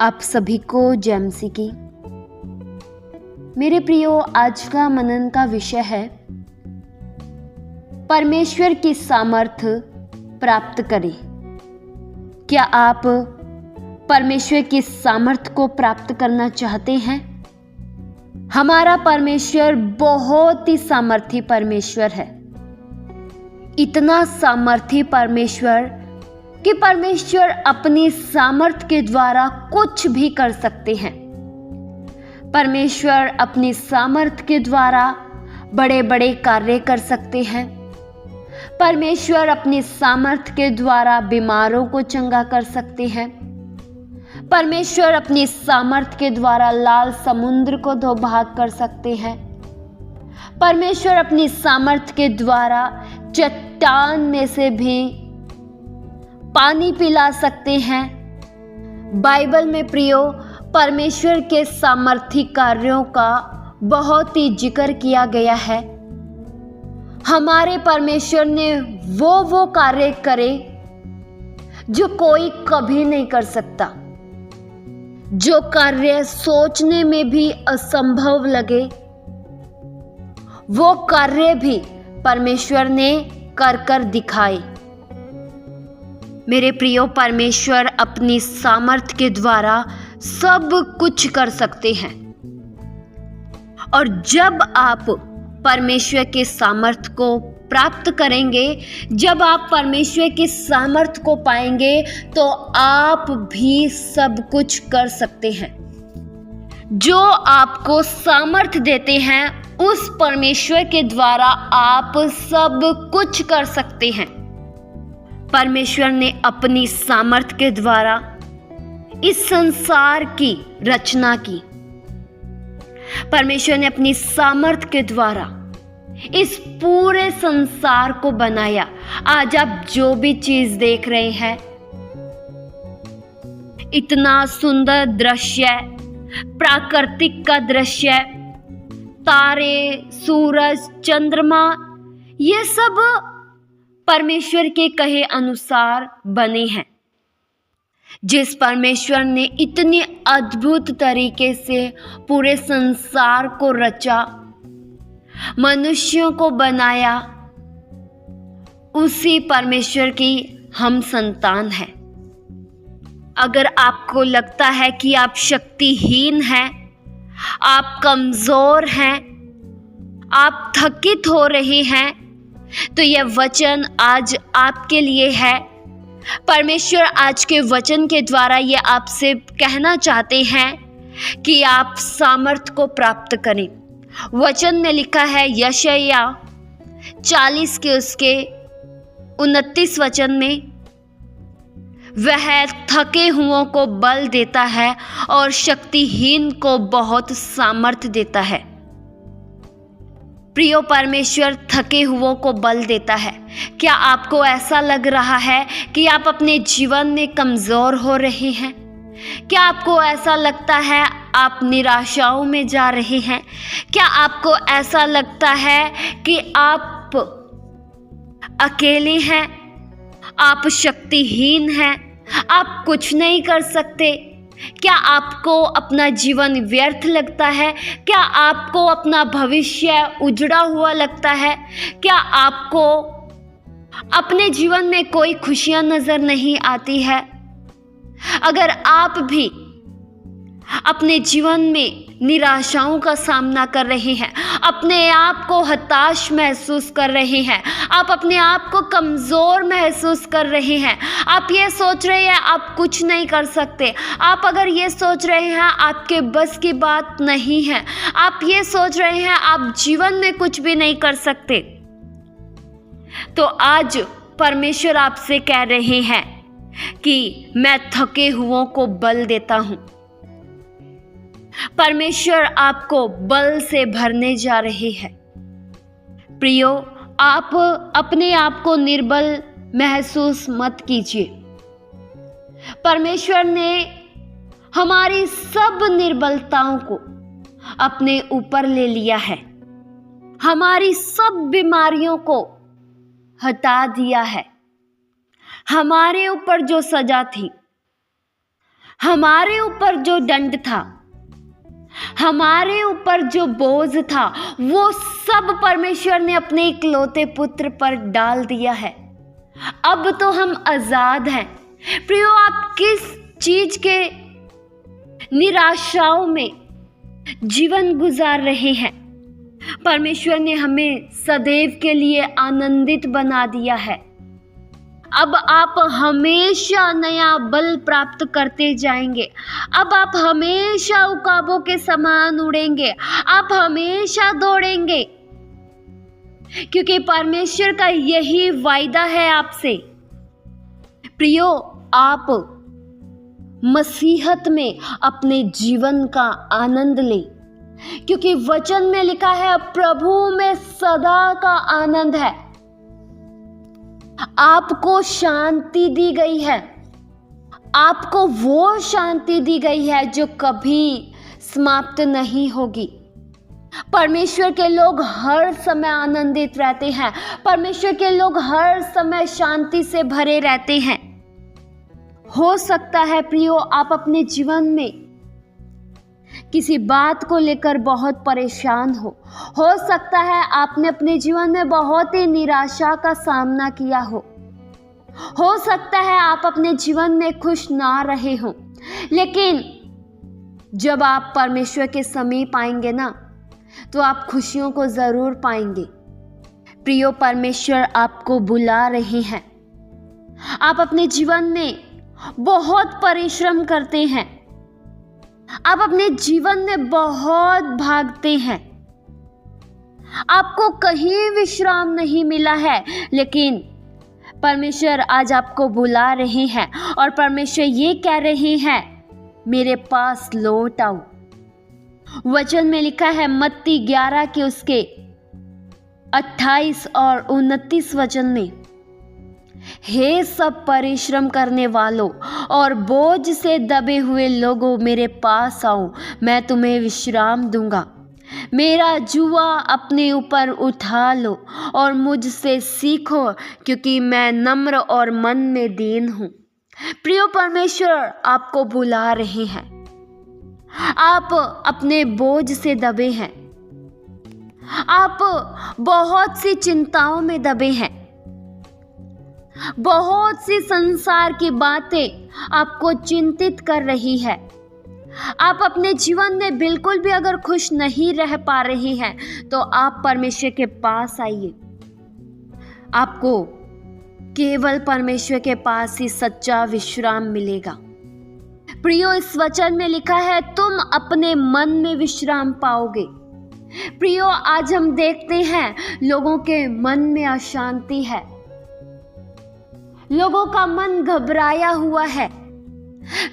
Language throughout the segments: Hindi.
आप सभी को जैमसी की। मेरे प्रियो, आज का मनन का विषय है परमेश्वर की सामर्थ्य प्राप्त करें। क्या आप परमेश्वर की सामर्थ्य को प्राप्त करना चाहते हैं? हमारा परमेश्वर बहुत ही सामर्थी परमेश्वर है। इतना सामर्थी परमेश्वर कि परमेश्वर अपनी सामर्थ्य के द्वारा कुछ भी कर सकते हैं। परमेश्वर अपनी सामर्थ्य के द्वारा बड़े बड़े कार्य कर सकते हैं। परमेश्वर अपनी सामर्थ्य के द्वारा बीमारों को चंगा कर सकते हैं। परमेश्वर अपनी सामर्थ्य के द्वारा लाल समुद्र को दो भाग कर सकते हैं। परमेश्वर अपनी सामर्थ्य के द्वारा चट्टान में से भी पानी पिला सकते हैं। बाइबल में प्रियो, परमेश्वर के सामर्थी कार्यों का बहुत ही जिक्र किया गया है। हमारे परमेश्वर ने वो कार्य करे जो कोई कभी नहीं कर सकता, जो कार्य सोचने में भी असंभव लगे, वो कार्य भी परमेश्वर ने कर दिखाए। मेरे प्रियो, परमेश्वर अपनी सामर्थ्य के द्वारा सब कुछ कर सकते हैं। और जब आप परमेश्वर के सामर्थ्य को प्राप्त करेंगे, जब आप परमेश्वर की सामर्थ्य को पाएंगे, तो आप भी सब कुछ कर सकते हैं। जो आपको सामर्थ्य देते हैं, उस परमेश्वर के द्वारा आप सब कुछ कर सकते हैं। परमेश्वर ने अपनी सामर्थ्य के द्वारा इस संसार की रचना की। परमेश्वर ने अपनी सामर्थ्य के द्वारा इस पूरे संसार को बनाया। आज आप जो भी चीज देख रहे हैं, इतना सुंदर दृश्य, प्राकृतिक का दृश्य, तारे, सूरज, चंद्रमा, ये सब परमेश्वर के कहे अनुसार बने हैं। जिस परमेश्वर ने इतनी अद्भुत तरीके से पूरे संसार को रचा, मनुष्यों को बनाया, उसी परमेश्वर की हम संतान हैं। अगर आपको लगता है कि आप शक्तिहीन हैं, आप कमजोर हैं, आप थकित हो रहे हैं, तो यह वचन आज आपके लिए है। परमेश्वर आज के वचन के द्वारा ये आपसे कहना चाहते हैं कि आप सामर्थ्य को प्राप्त करें। वचन में लिखा है यशायाह 40 के उसके 29 वचन में, वह थके हुओं को बल देता है और शक्तिहीन को बहुत सामर्थ्य देता है। प्रियो, परमेश्वर थके हुओं को बल देता है। क्या आपको ऐसा लग रहा है कि आप अपने जीवन में कमजोर हो रहे हैं? क्या आपको ऐसा लगता है आप निराशाओं में जा रहे हैं? क्या आपको ऐसा लगता है कि आप अकेले हैं, आप शक्तिहीन हैं, आप कुछ नहीं कर सकते? क्या आपको अपना जीवन व्यर्थ लगता है? क्या आपको अपना भविष्य उजड़ा हुआ लगता है? क्या आपको अपने जीवन में कोई खुशियां नजर नहीं आती है? अगर आप भी अपने जीवन में निराशाओं का सामना कर रहे हैं, अपने आप को हताश महसूस कर रहे हैं, आप अपने आप को कमज़ोर महसूस कर रहे हैं, आप ये सोच रहे हैं आप कुछ नहीं कर सकते, आप अगर ये सोच रहे हैं आपके बस की बात नहीं है, आप ये सोच रहे हैं आप जीवन में कुछ भी नहीं कर सकते, तो आज परमेश्वर आपसे कह रहे हैं कि मैं थके हुओं को बल देता हूं। परमेश्वर आपको बल से भरने जा रहे हैं। प्रियो, आप अपने आप को निर्बल महसूस मत कीजिए। परमेश्वर ने हमारी सब निर्बलताओं को अपने ऊपर ले लिया है, हमारी सब बीमारियों को हटा दिया है। हमारे ऊपर जो सजा थी, हमारे ऊपर जो दंड था, हमारे ऊपर जो बोझ था, वो सब परमेश्वर ने अपने इकलौते पुत्र पर डाल दिया है। अब तो हम आजाद हैं। प्रियो, आप किस चीज के निराशाओं में जीवन गुजार रहे हैं? परमेश्वर ने हमें सदैव के लिए आनंदित बना दिया है। अब आप हमेशा नया बल प्राप्त करते जाएंगे। अब आप हमेशा उकाबों के समान उड़ेंगे। आप हमेशा दौड़ेंगे, क्योंकि परमेश्वर का यही वायदा है आपसे। प्रियो, आप मसीहत में अपने जीवन का आनंद लें, क्योंकि वचन में लिखा है प्रभु में सदा का आनंद है। आपको शांति दी गई है। आपको वो शांति दी गई है जो कभी समाप्त नहीं होगी। परमेश्वर के लोग हर समय आनंदित रहते हैं। परमेश्वर के लोग हर समय शांति से भरे रहते हैं। हो सकता है प्रियो, आप अपने जीवन में किसी बात को लेकर बहुत परेशान हो सकता है आपने अपने जीवन में बहुत ही निराशा का सामना किया हो सकता है आप अपने जीवन में खुश ना रहे हो, लेकिन जब आप परमेश्वर के समीप आएंगे ना, तो आप खुशियों को जरूर पाएंगे। प्रियो, परमेश्वर आपको बुला रहे हैं। आप अपने जीवन में बहुत परिश्रम करते हैं। आप अपने जीवन में बहुत भागते हैं। आपको कहीं विश्राम नहीं मिला है, लेकिन परमेश्वर आज आपको बुला रहे हैं और परमेश्वर ये कह रहे हैं, मेरे पास लौट आओ। वचन में लिखा है मत्ती 11 के उसके 28 और 29 वचन में, हे सब परिश्रम करने वालों और बोझ से दबे हुए लोगों, मेरे पास आओ, मैं तुम्हें विश्राम दूंगा। मेरा जुआ अपने ऊपर उठा लो और मुझसे सीखो, क्योंकि मैं नम्र और मन में दीन हूँ। प्रियो, परमेश्वर आपको बुला रहे हैं। आप अपने बोझ से दबे हैं। आप बहुत सी चिंताओं में दबे हैं। बहुत सी संसार की बातें आपको चिंतित कर रही है। आप अपने जीवन में बिल्कुल भी अगर खुश नहीं रह पा रहे हैं, तो आप परमेश्वर के पास आइए। आपको केवल परमेश्वर के पास ही सच्चा विश्राम मिलेगा। प्रियो, इस वचन में लिखा है तुम अपने मन में विश्राम पाओगे। प्रियो, आज हम देखते हैं लोगों के मन में अशांति है। लोगों का मन घबराया हुआ है।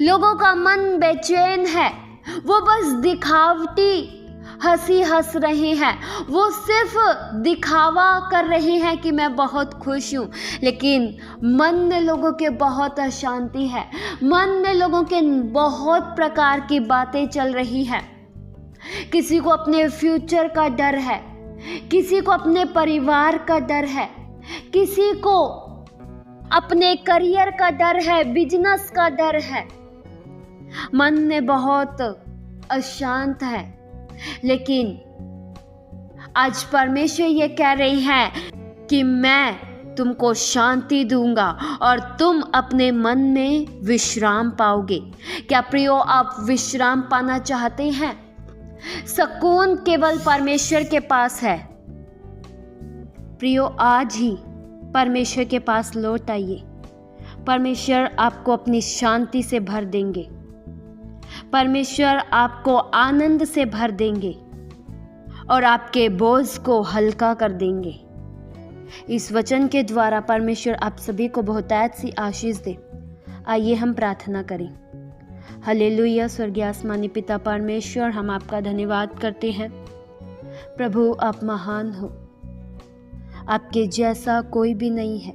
लोगों का मन बेचैन है। वो बस दिखावटी हंसी हंस रहे हैं। वो सिर्फ दिखावा कर रहे हैं कि मैं बहुत खुश हूँ, लेकिन मन में लोगों के बहुत अशांति है। मन में लोगों के बहुत प्रकार की बातें चल रही है। किसी को अपने फ्यूचर का डर है, किसी को अपने परिवार का डर है, किसी को अपने करियर का डर है, बिजनेस का डर है। मन में बहुत अशांत है, लेकिन आज परमेश्वर ये कह रही है कि मैं तुमको शांति दूंगा और तुम अपने मन में विश्राम पाओगे। क्या प्रियो, आप विश्राम पाना चाहते हैं? सुकून केवल परमेश्वर के पास है। प्रियो, आज ही परमेश्वर के पास लौट आइए। परमेश्वर आपको अपनी शांति से भर देंगे। परमेश्वर आपको आनंद से भर देंगे और आपके बोझ को हल्का कर देंगे। इस वचन के द्वारा परमेश्वर आप सभी को बहुतायत सी आशीष दे। आइए हम प्रार्थना करें। हालेलुया। स्वर्गीय आसमानी पिता परमेश्वर, हम आपका धन्यवाद करते हैं। प्रभु, आप महान हो। आपके जैसा कोई भी नहीं है।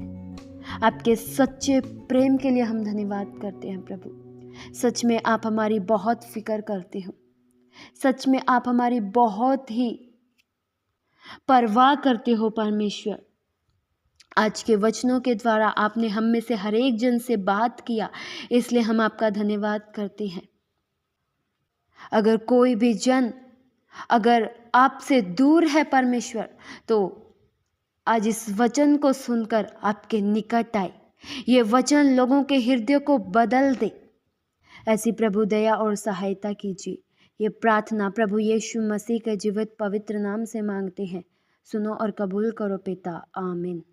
आपके सच्चे प्रेम के लिए हम धन्यवाद करते हैं प्रभु। सच में आप हमारी बहुत फिक्र करते हो। सच में आप हमारी बहुत ही परवाह करते हो परमेश्वर। आज के वचनों के द्वारा आपने हम में से हर एक जन से बात किया, इसलिए हम आपका धन्यवाद करते हैं। अगर कोई भी जन अगर आपसे दूर है परमेश्वर, तो आज इस वचन को सुनकर आपके निकट आए। ये वचन लोगों के हृदय को बदल दे। ऐसी प्रभु दया और सहायता कीजिए। ये प्रार्थना प्रभु यीशु मसीह के जीवित पवित्र नाम से मांगते हैं। सुनो और कबूल करो पिता, आमीन।